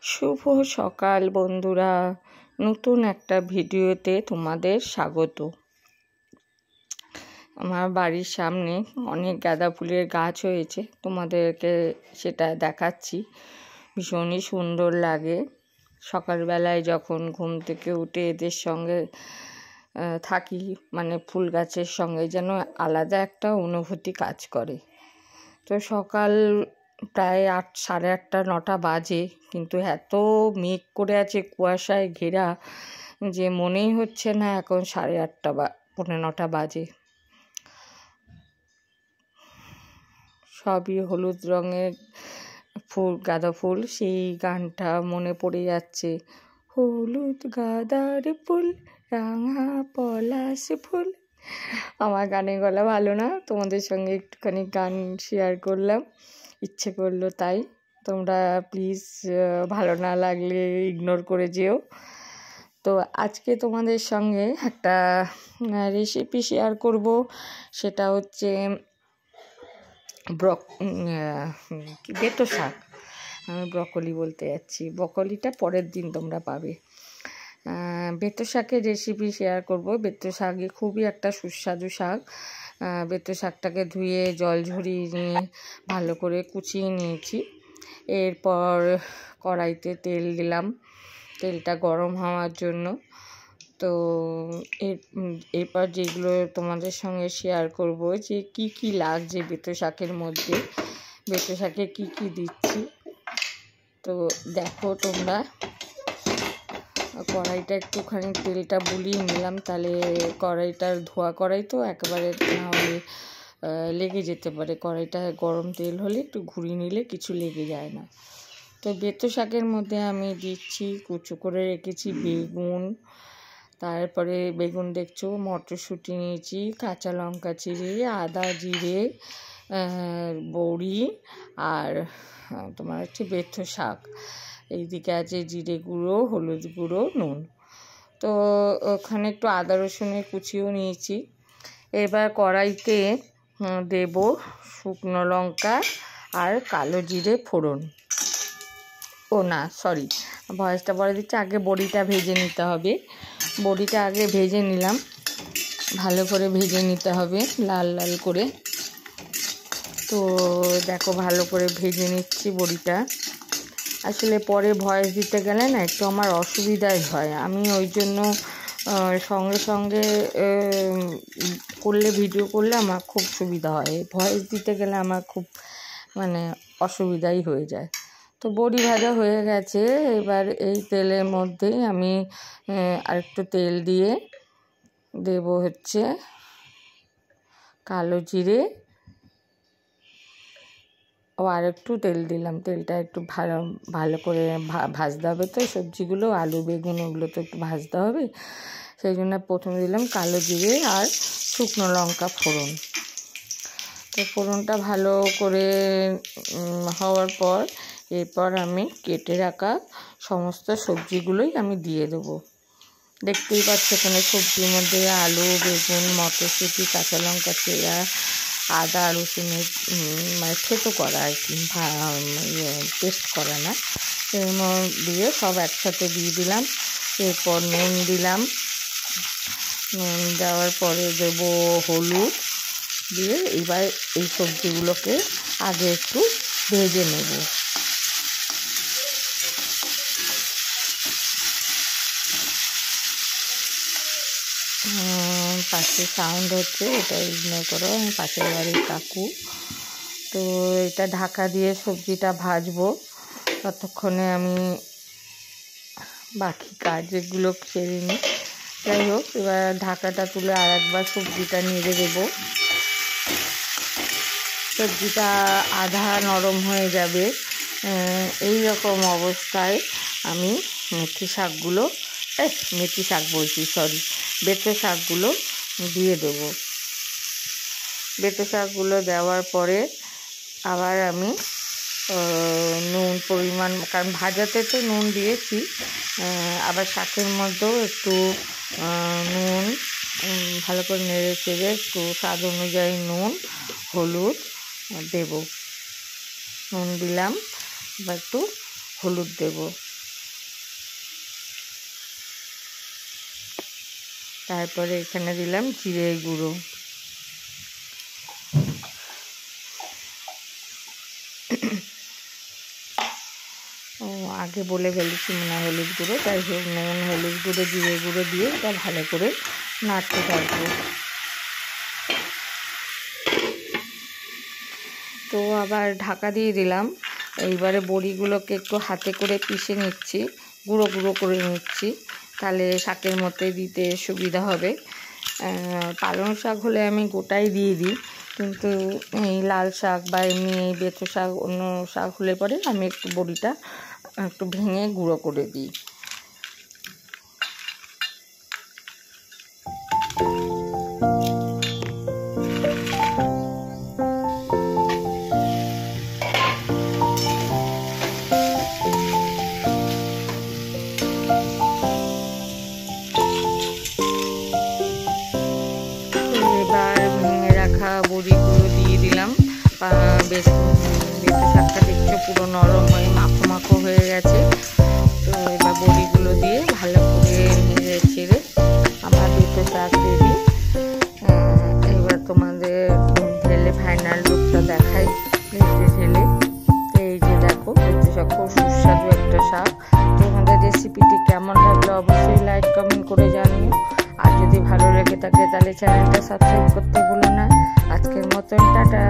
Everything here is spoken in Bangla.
শুভ সকাল বন্ধুরা, নতুন একটা ভিডিওতে তোমাদের স্বাগত। আমার বাড়ির সামনে অনেক গাঁদা ফুলের গাছ হয়েছে, তোমাদেরকে সেটা দেখাচ্ছি। ভীষণই সুন্দর লাগে সকালবেলায় যখন ঘুম থেকে উঠে এদের সঙ্গে থাকি, মানে ফুল গাছের সঙ্গে যেন আলাদা একটা অনুভূতি কাজ করে। তো সকাল প্রায় 8, সাড়ে 8, 9টা বাজে, কিন্তু এত মেঘ করে আছে, কুয়াশায় ঘেরা, যে মনেই হচ্ছে না এখন 8:30 বা 8:45 বাজে। সবই হলুদ রঙের ফুল, গাঁদা ফুল। সেই গানটা মনে পড়ে যাচ্ছে, হলুদ গাঁদার ফুল রাঙা পলাশ ফুল। আমার গানের গলা ভালো না, তোমাদের সঙ্গে একটুখানি গান শেয়ার করলাম, ইচ্ছে করলো তাই। তোমরা প্লিজ ভালো না লাগলে ইগনোর করে যেও। তো আজকে তোমাদের সঙ্গে একটা রেসিপি শেয়ার করব, সেটা হচ্ছে বেতো শাক। আমি ব্রকলি বলতে যাচ্ছি, ব্রকলিটা পরের দিন তোমরা পাবে। বেতো শাকের রেসিপি শেয়ার করব। বেতো শাক খুবই একটা সুস্বাদু শাক। বেতো শাকটাকে ধুয়ে জল ঝরিয়ে নিয়ে ভালো করে কুচিয়ে নিয়েছি। এরপর কড়াইতে তেল দিলাম, তেলটা গরম হওয়ার জন্য। তো এরপর যেগুলো তোমাদের সঙ্গে শেয়ার করব, যে কি কি লাগছে বেতো শাকের মধ্যে, বেতো শাকে কি কি দিচ্ছি, তো দেখো তোমরা। কড়াইটা একটুখানি তেলটা বুলিয়ে নিলাম, তাহলে কড়াইটার ধোয়া কড়াই তো একেবারে নাহলে লেগে যেতে পারে। কড়াইটা গরম তেল হলে একটু ঘুরিয়ে নিলে কিছু লেগে যায় না। তো বেতো শাকের মধ্যে আমি দিচ্ছি কুচো করে রেখেছি বেগুন, তারপরে বেগুন দেখছো, মটরশুঁটি নিয়েছি, কাঁচা লঙ্কা চিড়ে, আদা জিরে, বড়ি, আর তোমার হচ্ছে বেতো শাক। এইদিকে আছে জিরে গুঁড়ো, হলুদ গুঁড়ো, নুন। তো ওখানে একটু আদা রসুনের কুচিও নিয়েছি। এবার কড়াইতে দেব শুকনো লঙ্কা আর কালো জিরে ফোড়ন। ভয়েসটা বলে দিচ্ছে, আগে বড়িটা ভেজে নিতে হবে। বড়িটা আগে ভেজে নিলাম, ভালো করে ভেজে নিতে হবে লাল লাল করে। তো দেখো ভালো করে ভেজে নিচ্ছি বড়িটা। আসলে পরে ভয়েস দিতে গেলে না একটু আমার অসুবিধাই হয়, আমি ওই জন্য সঙ্গে সঙ্গে ভিডিও করলে আমার খুব সুবিধা হয়, ভয়েস দিতে গেলে আমার খুব অসুবিধাই হয়ে যায়। তো বড়ি ভাজা হয়ে গেছে। এবার এই তেলের মধ্যে আমি আরেকটু তেল দিয়ে দেব হচ্ছে কালো জিরে, আর একটু তেল দিলাম। তেলটা একটু ভালো করে ভাজতে হবে, তো সবজিগুলো আলু বেগুন ওগুলো তো একটু ভাজতে হবে, সেই জন্য প্রথমে দিলাম কালো জিরে আর শুকনো লঙ্কা ফোড়ন। তো ফোড়নটা ভালো করে হওয়ার পর এরপর আমি কেটে রাখা সমস্ত সবজিগুলোই আমি দিয়ে দেবো। দেখতেই পাচ্ছ এখানে সবজির মধ্যে আলু বেগুন মটরশুঁটি কাঁচা লঙ্কা চেরা আদা রসুনের থেতো করা আর কি, পেস্ট করা না, দিয়ে সব একসাথে দিয়ে দিলাম। এরপর নুন দিলাম, নুন দেওয়ার পরে দেবো হলুদ দিয়ে এবার এই সবজিগুলোকে আগে একটু ভেজে নেব। পাশে সাউন্ড হচ্ছে, এটা ইগনোর করো, আমি পাশের বাড়ির কাকু। তো এটা ঢাকা দিয়ে সবজিটা ভাজবো, ততক্ষণে আমি বাকি কাজগুলো সেরে নিই। যাই হোক, এবার ঢাকাটা তুলে আর একবার সবজিটা নেড়ে দেবো। সবজিটা আধা নরম হয়ে যাবে, এই রকম অবস্থায় আমি বেতো শাকগুলো দিয়ে দেবো। বেতো শাকগুলো দেওয়ার পরে আবার আমি নুন পরিমাণ, কারণ ভাজাতে তো নুন দিয়েছি, আবার শাকের মধ্যেও একটু নুন ভালো করে নেড়ে চেড়ে একটু স্বাদ অনুযায়ী নুন হলুদ দেব। নুন দিলাম, এবার একটু হলুদ দেব। তারপরে এখানে দিলাম জিরে গুঁড়ো, আগে বলে ফেলেছি মনে হয় হলুদ গুঁড়ো, তাই হলুদ গুঁড়ো জিরে গুঁড়ো দিয়ে এটা ভালো করে নাড়তে থাকবো। তো আবার ঢাকা দিয়ে দিলাম। এইবারে বড়িগুলোকে একটু হাতে করে পিষে নিচ্ছি, গুঁড়ো গুঁড়ো করে নিচ্ছি, তাহলে শাকের মধ্যে দিতে সুবিধা হবে। পালং শাক হলে আমি গোটাই দিয়ে দিই, কিন্তু এই লাল শাক বা এমনি বেঁচো শাক অন্য শাক হলে পরে আমি একটু বড়িটা একটু ভেঙে গুঁড়ো করে দিই। এবার ভেঙে রাখা বড়িগুলো দিয়ে দিলাম। বেঁচো শাকটা দেখছো পুরো নরম হয়ে মাখো মাখো হয়ে গেছে। তো এবার বড়িগুলো দিয়ে ভালো করে নেড়ে ছেড়ে আমার বেঁচো শাক রেডি। এবার তোমাদের ঢেলে ফাইনাল লুকটা দেখাই প্লেটে ঢেলে। এই যে দেখো বেঁচো শাক খুব সুস্বাদু একটা শাক। তোমাদের রেসিপিটি কেমন লাগলো অবশ্যই লাইক কমেন্ট করে জানিও। আর যদি ভালো লেগে থাকে তাহলে চ্যানেলটা সাবস্ক্রাইব করতে ভুলো না। আজকের মতন টাটা।